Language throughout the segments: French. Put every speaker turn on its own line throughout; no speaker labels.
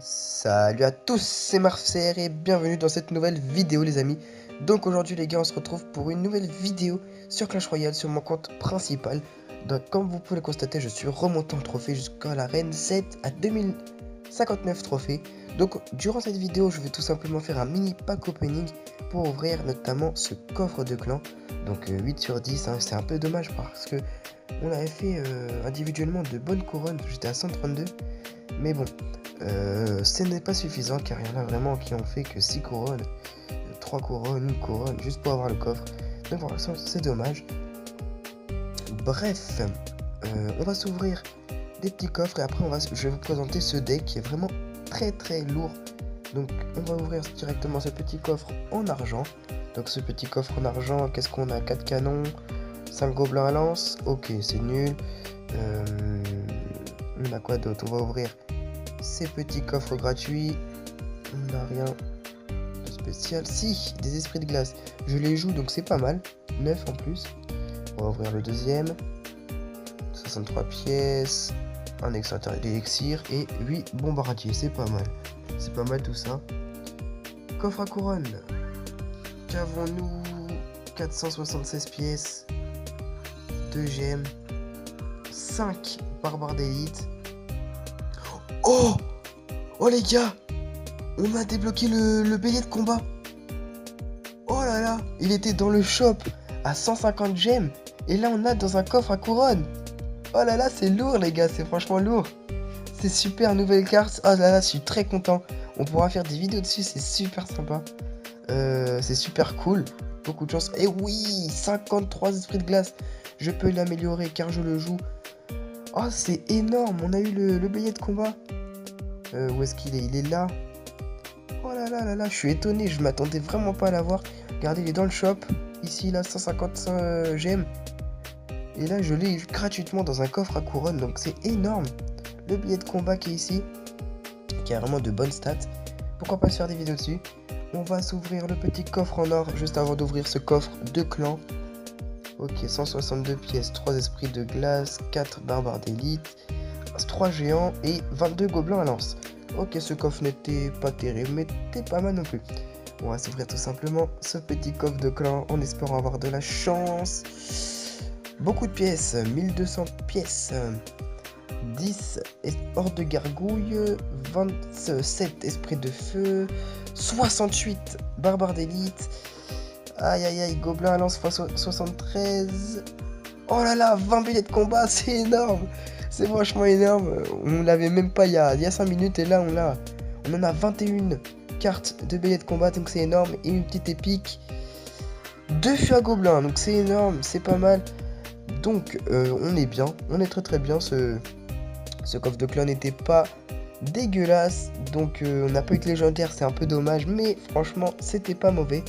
Salut à tous, c'est Marcel et bienvenue dans cette nouvelle vidéo les amis. Donc aujourd'hui les gars, on se retrouve pour une nouvelle vidéo sur Clash Royale sur mon compte principal. Donc comme vous pouvez le constater, je suis remonté en trophée jusqu'à l'arène 7 à 2059 trophées. Donc durant cette vidéo, je vais tout simplement faire un mini pack opening pour ouvrir notamment ce coffre de clan. Donc 8 sur 10, hein, c'est un peu dommage parce que on avait fait individuellement de bonnes couronnes, j'étais à 132. Mais bon, ce n'est pas suffisant car il y en a vraiment qui ont fait que 6 couronnes, 3 couronnes, 1 couronne, juste pour avoir le coffre. Donc voilà, c'est dommage. Bref, on va s'ouvrir des petits coffres et après je vais vous présenter ce deck qui est vraiment très lourd. Donc on va ouvrir directement ce petit coffre en argent. Donc ce petit coffre en argent, qu'est-ce qu'on a? 4 canons, 5 gobelins à lance, ok c'est nul. On a quoi d'autre? On va ouvrir ces petits coffres gratuits. On n'a rien de spécial. Si, des esprits de glace. Je les joue donc c'est pas mal. 9 en plus. On va ouvrir le deuxième. 63 pièces. Un extincteur d'élixir et 8 bombardiers. C'est pas mal. C'est pas mal tout ça. Coffre à couronne. Qu'avons-nous? 476 pièces. 2 gemmes. 5 barbares d'élite. Oh! Oh les gars! On a débloqué le bélier de combat! Oh là là! Il était dans le shop à 150 gemmes. Et là on a dans un coffre à couronne. Oh là là, c'est lourd les gars, c'est franchement lourd. C'est super, nouvelle carte. Oh là là, je suis très content. On pourra faire des vidéos dessus, c'est super sympa. C'est super cool. Beaucoup de chance. Et oui, 53 esprits de glace. Je peux l'améliorer car je le joue. Oh, c'est énorme. On a eu le bélier de combat. Où est-ce qu'il est? Il est là. Oh là là là là, je suis étonné. Je m'attendais vraiment pas à l'avoir. Regardez, il est dans le shop. Ici, là, 155 gemmes. Et là, je l'ai gratuitement dans un coffre à couronne. Donc, c'est énorme. Le billet de combat qui est ici. Qui a vraiment de bonnes stats. Pourquoi pas se faire des vidéos dessus? On va s'ouvrir le petit coffre en or juste avant d'ouvrir ce coffre de clan. Ok, 162 pièces, 3 esprits de glace, 4 barbares d'élite, 3 géants et 22 gobelins à lance. Ok, ce coffre n'était pas terrible, mais n'était pas mal non plus. On va s'ouvrir tout simplement ce petit coffre de clan en espérant avoir de la chance. Beaucoup de pièces, 1200 pièces, 10 hors de gargouille, 27 esprits de feu, 68 barbares d'élite. Aïe aïe aïe, gobelin à lance x 73. Oh là là, 20 billets de combat, c'est énorme. C'est franchement énorme. On l'avait même pas il y a 5 minutes et là on en a 21 cartes de billets de combat, donc c'est énorme. Et une petite épique. 2 fûts à gobelins, donc c'est énorme, c'est pas mal. Donc on est bien, on est très bien. Ce coffre de clan n'était pas dégueulasse. Donc on n'a pas eu de légendaire, c'est un peu dommage. Mais franchement, c'était pas mauvais.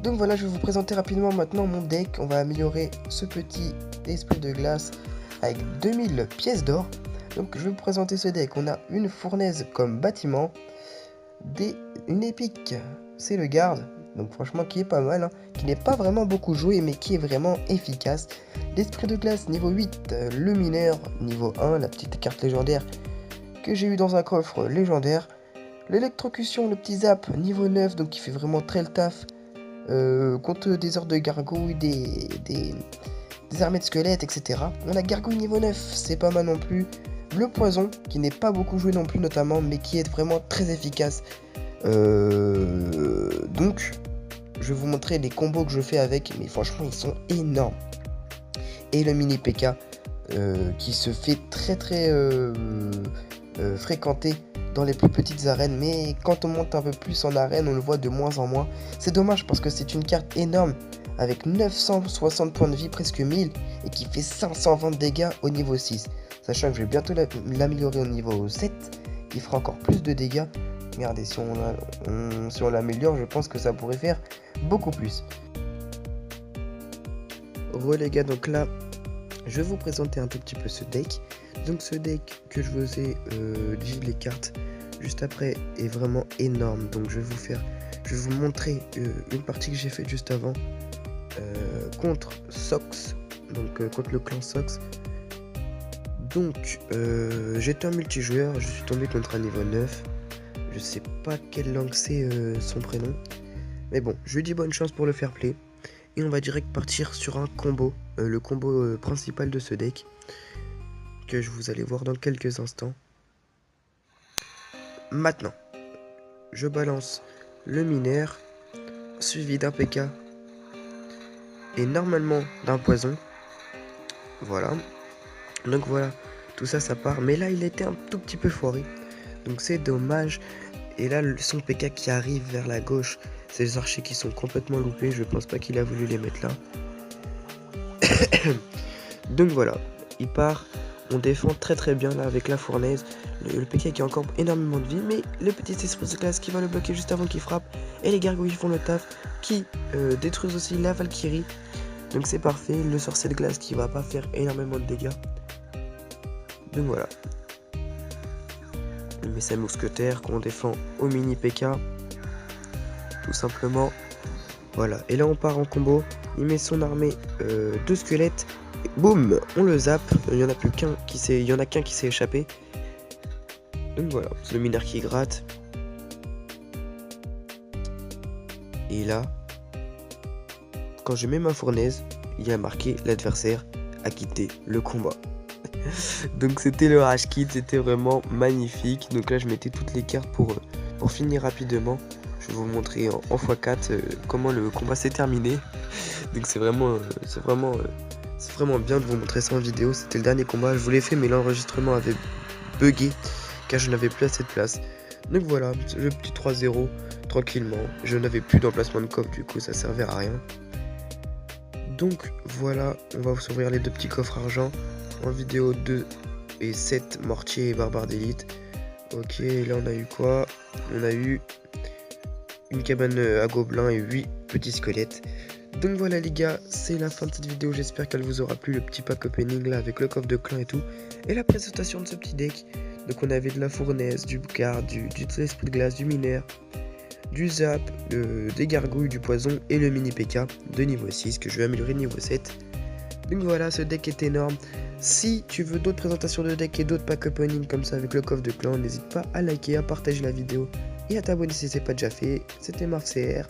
Donc voilà, je vais vous présenter rapidement maintenant mon deck. On va améliorer ce petit esprit de glace avec 2000 pièces d'or. Donc je vais vous présenter ce deck. On a une fournaise comme bâtiment, une épique, c'est le garde. Donc franchement qui est pas mal, hein, qui n'est pas vraiment beaucoup joué mais qui est vraiment efficace. L'esprit de glace niveau 8, le mineur niveau 1, la petite carte légendaire que j'ai eu dans un coffre légendaire. L'électrocution, le petit zap niveau 9, donc qui fait vraiment très le taf. Contre des ordres de gargouilles, des armées de squelettes, etc. On a gargouille niveau 9, c'est pas mal non plus. Le poison, qui n'est pas beaucoup joué non plus notamment, mais qui est vraiment très efficace. Donc, je vais vous montrer les combos que je fais avec, mais franchement, ils sont énormes. Et le mini PK, qui se fait très fréquenter dans les plus petites arènes, mais quand on monte un peu plus en arène, on le voit de moins en moins. C'est dommage parce que c'est une carte énorme avec 960 points de vie, presque 1000, et qui fait 520 dégâts au niveau 6. Sachant que je vais bientôt l'améliorer au niveau 7, qui fera encore plus de dégâts. Regardez, si on l'améliore, je pense que ça pourrait faire beaucoup plus. Voilà les gars, donc là, je vais vous présenter un tout petit peu ce deck. Donc ce deck que je vous ai dit les cartes juste après est vraiment énorme. Donc je vais vous montrer une partie que j'ai faite juste avant contre Sox, donc contre le clan Sox. Donc, j'étais en multijoueur, je suis tombé contre un niveau 9. Je sais pas quelle langue c'est son prénom. Mais bon, je lui dis bonne chance pour le fair play. Et on va direct partir sur un combo, le combo principal de ce deck, que vous allez voir dans quelques instants. Maintenant, je balance le mineur, suivi d'un PK, et normalement d'un poison. Voilà. Donc voilà, tout ça, ça part. Mais là, il était un tout petit peu foiré. Donc c'est dommage. Et là, son PK qui arrive vers la gauche, c'est les archers qui sont complètement loupés. Je pense pas qu'il a voulu les mettre là. Donc voilà, il part. On défend très bien là avec la fournaise. Le PK qui a encore énormément de vie. Mais le petit esprit de glace qui va le bloquer juste avant qu'il frappe. Et les gargouilles font le taf. Qui détruisent aussi la Valkyrie. Donc c'est parfait. Le sorcier de glace qui va pas faire énormément de dégâts. Donc voilà. Il met sa mousquetaire qu'on défend au mini PK. Tout simplement. Voilà. Et là on part en combo. Il met son armée de squelettes. Boum, on le zappe. Il y en a plus qu'un qui s'est, il y en a qu'un qui s'est échappé. Donc voilà, c'est le mineur qui gratte. Et là, quand je mets ma fournaise, il y a marqué l'adversaire a quitté le combat. Donc c'était le rage kit, c'était vraiment magnifique. Donc là je mettais toutes les cartes pour finir rapidement. Je vais vous montrer en x4 comment le combat s'est terminé. Donc c'est vraiment bien de vous montrer ça en vidéo. C'était le dernier combat, je vous l'ai fait mais l'enregistrement avait bugué car je n'avais plus assez de place. Donc voilà, le petit 3-0 tranquillement. Je n'avais plus d'emplacement de coffre, du coup ça servait à rien. Donc voilà, on va s'ouvrir les deux petits coffres argent. En vidéo 2 et 7 mortiers et barbares d'élite. Ok, là on a eu quoi? On a eu une cabane à gobelins et 8 petits squelettes. Donc voilà les gars, c'est la fin de cette vidéo. J'espère qu'elle vous aura plu, le petit pack opening là avec le coffre de clan et tout. Et la présentation de ce petit deck. Donc on avait de la fournaise, du boucard, du esprit de glace, du mineur, du zap, des gargouilles, du poison et le mini PK de niveau 6 que je vais améliorer niveau 7. Donc voilà, ce deck est énorme. Si tu veux d'autres présentations de deck et d'autres pack opening comme ça avec le coffre de clan, n'hésite pas à liker, à partager la vidéo et à t'abonner si ce n'est pas déjà fait. C'était MarvCR.